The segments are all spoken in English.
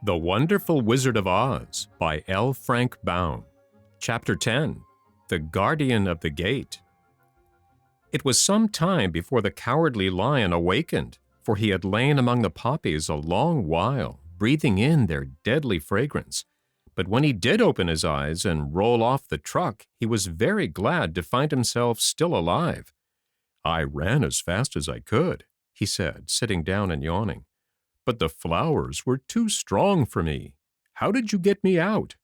The Wonderful Wizard of Oz by L. Frank Baum. Chapter 10. The Guardian of the Gate. It was some time before the Cowardly Lion awakened, for he had lain among the poppies a long while, breathing in their deadly fragrance. But when he did open his eyes and roll off the truck, he was very glad to find himself still alive. "I ran as fast as I could," he said, sitting down and yawning. "But the flowers were too strong for me. How did you get me out?"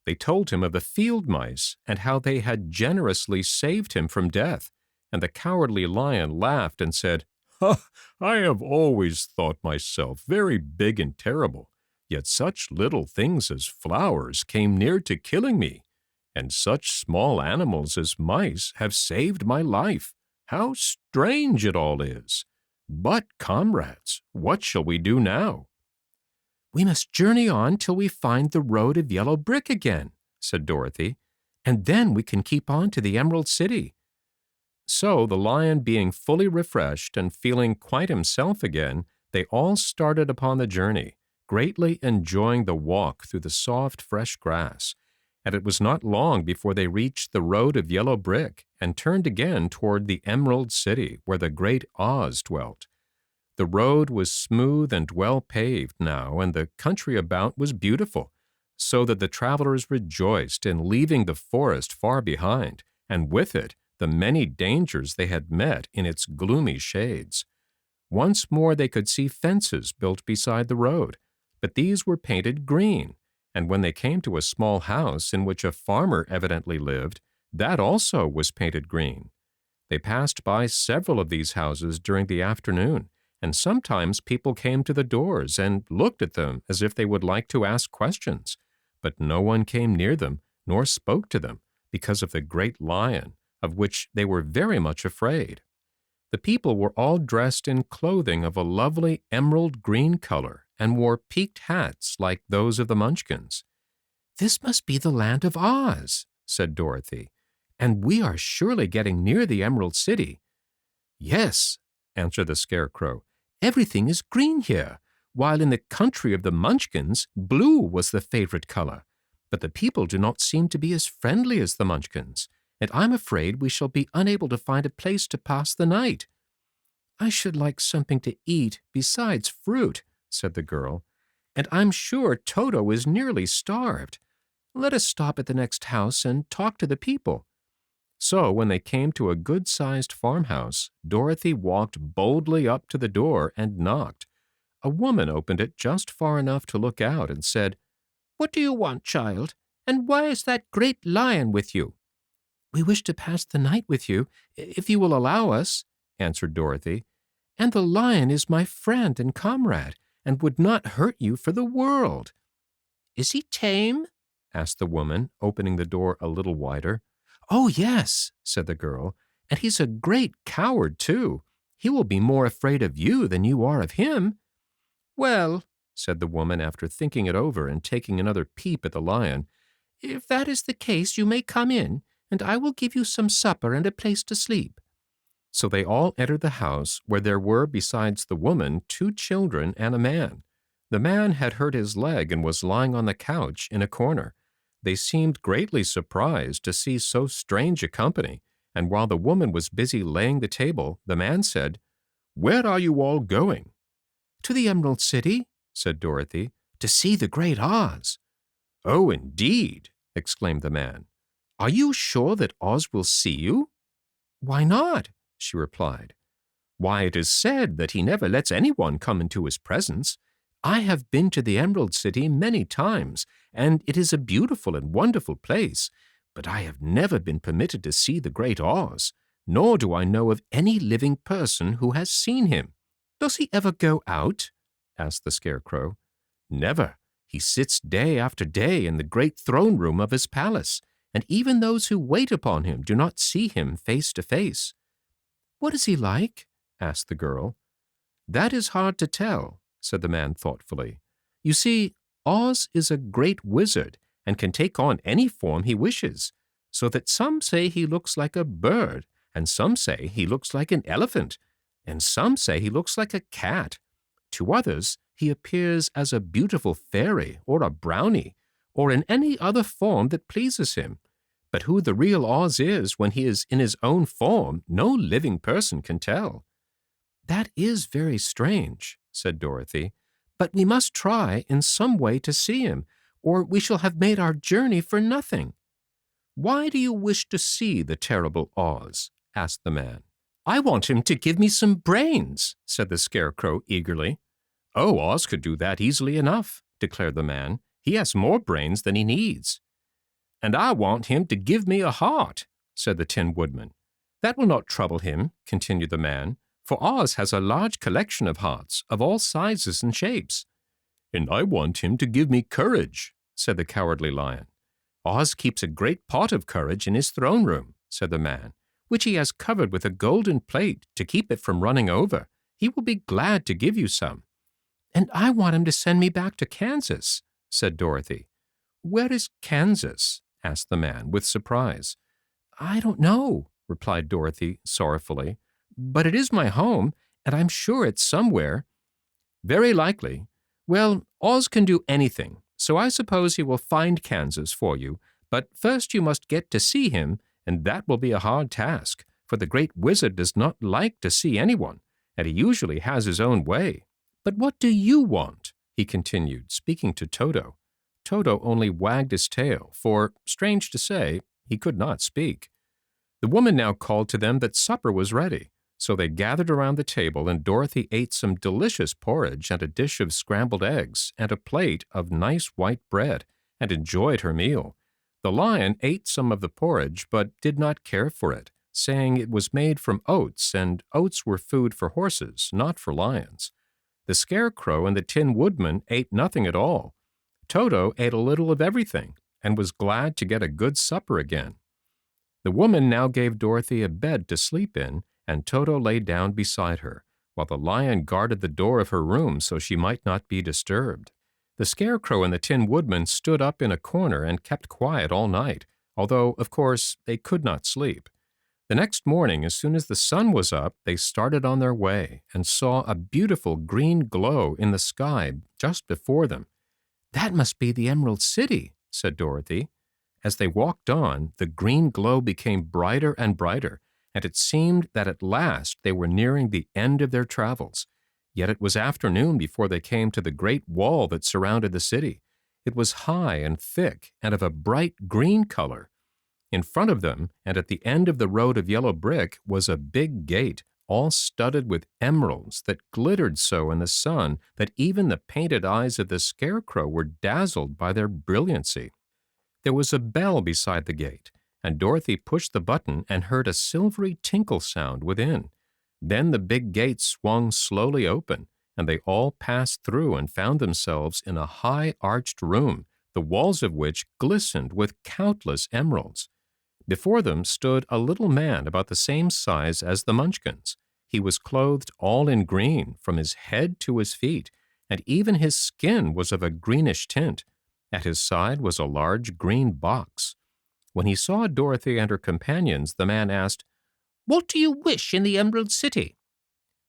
They told him of the field mice and how they had generously saved him from death, and the Cowardly Lion laughed and said, "Ha! I have always thought myself very big and terrible, yet such little things as flowers came near to killing me, and such small animals as mice have saved my life. How strange it all is! But, comrades, what shall we do now?" "We must journey on till we find the road of yellow brick again," said Dorothy, "and then we can keep on to the Emerald City." So, the lion being fully refreshed and feeling quite himself again, they all started upon the journey, greatly enjoying the walk through the soft, fresh grass. And it was not long before they reached the road of yellow brick and turned again toward the Emerald City where the great Oz dwelt. The road was smooth and well paved now, and the country about was beautiful, so that the travelers rejoiced in leaving the forest far behind, and with it the many dangers they had met in its gloomy shades. Once more they could see fences built beside the road, but these were painted green, and when they came to a small house in which a farmer evidently lived, that also was painted green. They passed by several of these houses during the afternoon, and sometimes people came to the doors and looked at them as if they would like to ask questions, but no one came near them nor spoke to them because of the great lion, of which they were very much afraid. The people were all dressed in clothing of a lovely emerald green color and wore peaked hats like those of the Munchkins. "This must be the land of Oz," said Dorothy, "and we are surely getting near the Emerald City." "Yes," answered the Scarecrow, "everything is green here, while in the country of the Munchkins, blue was the favorite color. But the people do not seem to be as friendly as the Munchkins, and I'm afraid we shall be unable to find a place to pass the night." "I should like something to eat besides fruit," said the girl, "and I'm sure Toto is nearly starved. Let us stop at the next house and talk to the people." So when they came to a good-sized farmhouse, Dorothy walked boldly up to the door and knocked. A woman opened it just far enough to look out and said, "What do you want, child? And why is that great lion with you?" "We wish to pass the night with you, if you will allow us," answered Dorothy. "And the lion is my friend and comrade, and would not hurt you for the world." "Is he tame?" asked the woman, opening the door a little wider. "Oh, yes," said the girl, "and he's a great coward, too. He will be more afraid of you than you are of him." "Well," said the woman after thinking it over and taking another peep at the lion, "if that is the case, you may come in, and I will give you some supper and a place to sleep." So they all entered the house, where there were, besides the woman, 2 children and a man. The man had hurt his leg and was lying on the couch in a corner. They seemed greatly surprised to see so strange a company, and while the woman was busy laying the table, the man said, "Where are you all going?" "To the Emerald City," said Dorothy, "to see the great Oz." "Oh, indeed!" exclaimed the man. "Are you sure that Oz will see you?" "Why not?" she replied. "Why, it is said that he never lets anyone come into his presence. I have been to the Emerald City many times, and it is a beautiful and wonderful place, but I have never been permitted to see the great Oz, nor do I know of any living person who has seen him." "Does he ever go out?" asked the Scarecrow. "Never. He sits day after day in the great throne room of his palace, and even those who wait upon him do not see him face to face." "What is he like?" asked the girl. "That is hard to tell," said the man thoughtfully. "You see, Oz is a great wizard and can take on any form he wishes. so that some say he looks like a bird, and some say he looks like an elephant, and some say he looks like a cat. To others, he appears as a beautiful fairy or a brownie, or in any other form that pleases him. But who the real Oz is when he is in his own form, no living person can tell." "That is very strange," said Dorothy. "But we must try in some way to see him, or we shall have made our journey for nothing." "Why do you wish to see the terrible Oz?" asked the man. "I want him to give me some brains," said the Scarecrow eagerly. "Oh, Oz could do that easily enough," declared the man. "He has more brains than he needs." "And I want him to give me a heart," said the Tin Woodman. "That will not trouble him," continued the man, "for Oz has a large collection of hearts of all sizes and shapes." "And I want him to give me courage," said the Cowardly Lion. "Oz keeps a great pot of courage in his throne room," said the man, "which he has covered with a golden plate to keep it from running over. He will be glad to give you some." "And I want him to send me back to Kansas," said Dorothy. "Where is Kansas?" asked the man with surprise. "I don't know," replied Dorothy sorrowfully, "but it is my home, and I'm sure it's somewhere." "Very likely. Well, Oz can do anything, so I suppose he will find Kansas for you, but first you must get to see him, and that will be a hard task, for the Great Wizard does not like to see anyone, and he usually has his own way. But what do you want?" he continued, speaking to Toto. Toto only wagged his tail, for, strange to say, he could not speak. The woman now called to them that supper was ready, so they gathered around the table, and Dorothy ate some delicious porridge and a dish of scrambled eggs and a plate of nice white bread, and enjoyed her meal. The lion ate some of the porridge, but did not care for it, saying it was made from oats, and oats were food for horses, not for lions. The Scarecrow and the Tin Woodman ate nothing at all. Toto ate a little of everything, and was glad to get a good supper again. The woman now gave Dorothy a bed to sleep in, and Toto lay down beside her, while the lion guarded the door of her room so she might not be disturbed. The Scarecrow and the Tin Woodman stood up in a corner and kept quiet all night, although, of course, they could not sleep. The next morning, as soon as the sun was up, they started on their way and saw a beautiful green glow in the sky just before them. "That must be the Emerald City," said Dorothy. As they walked on, the green glow became brighter and brighter, and it seemed that at last they were nearing the end of their travels. Yet it was afternoon before they came to the great wall that surrounded the city. It was high and thick and of a bright green color. In front of them, and at the end of the road of yellow brick, was a big gate, all studded with emeralds that glittered so in the sun that even the painted eyes of the Scarecrow were dazzled by their brilliancy. There was a bell beside the gate, and Dorothy pushed the button and heard a silvery tinkle sound within. Then the big gate swung slowly open, and they all passed through and found themselves in a high arched room, the walls of which glistened with countless emeralds. Before them stood a little man about the same size as the Munchkins. He was clothed all in green from his head to his feet, and even his skin was of a greenish tint. At his side was a large green box. When he saw Dorothy and her companions, the man asked, "What do you wish in the Emerald City?"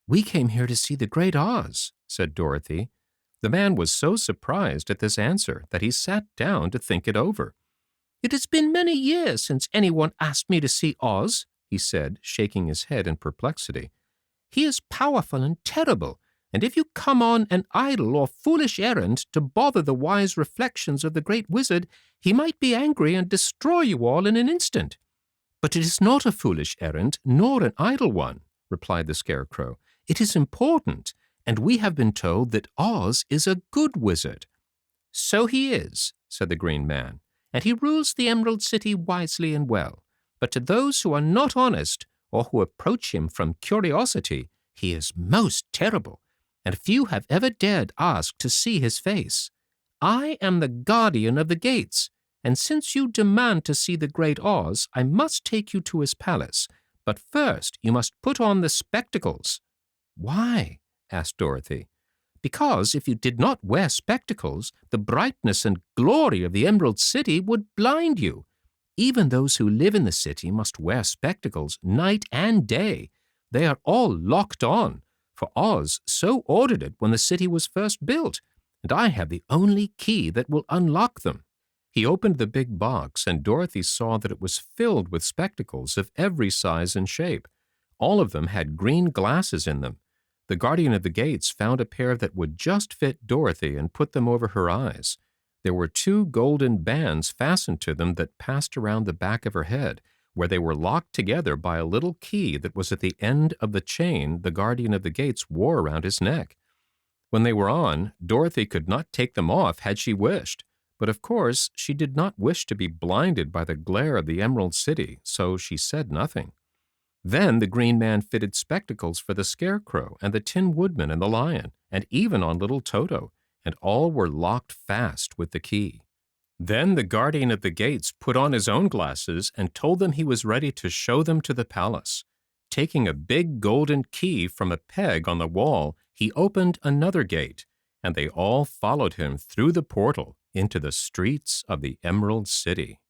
"We came here to see the Great Oz," said Dorothy. The man was so surprised at this answer that he sat down to think it over. "It has been many years since anyone asked me to see Oz," he said, shaking his head in perplexity. "He is powerful and terrible, and if you come on an idle or foolish errand to bother the wise reflections of the Great Wizard, he might be angry and destroy you all in an instant." "But it is not a foolish errand, nor an idle one," replied the Scarecrow. "It is important, and we have been told that Oz is a good wizard." "So he is," said the Green Man, "and he rules the Emerald City wisely and well. But to those who are not honest, or who approach him from curiosity, he is most terrible, and few have ever dared ask to see his face. I am the guardian of the gates, and since you demand to see the Great Oz, I must take you to his palace. But first you must put on the spectacles." "Why?" asked Dorothy. "Because if you did not wear spectacles, the brightness and glory of the Emerald City would blind you. Even those who live in the city must wear spectacles night and day. They are all locked on, for Oz so ordered it when the city was first built, and I have the only key that will unlock them." He opened the big box, and Dorothy saw that it was filled with spectacles of every size and shape. All of them had green glasses in them. The guardian of the gates found a pair that would just fit Dorothy and put them over her eyes. There were 2 golden bands fastened to them that passed around the back of her head, where they were locked together by a little key that was at the end of the chain the guardian of the gates wore around his neck. When they were on, Dorothy could not take them off had she wished, but of course she did not wish to be blinded by the glare of the Emerald City, so she said nothing. Then the Green Man fitted spectacles for the Scarecrow and the Tin Woodman and the Lion, and even on little Toto, and all were locked fast with the key. Then the guardian of the gates put on his own glasses and told them he was ready to show them to the palace. Taking a big golden key from a peg on the wall, he opened another gate, and they all followed him through the portal into the streets of the Emerald City.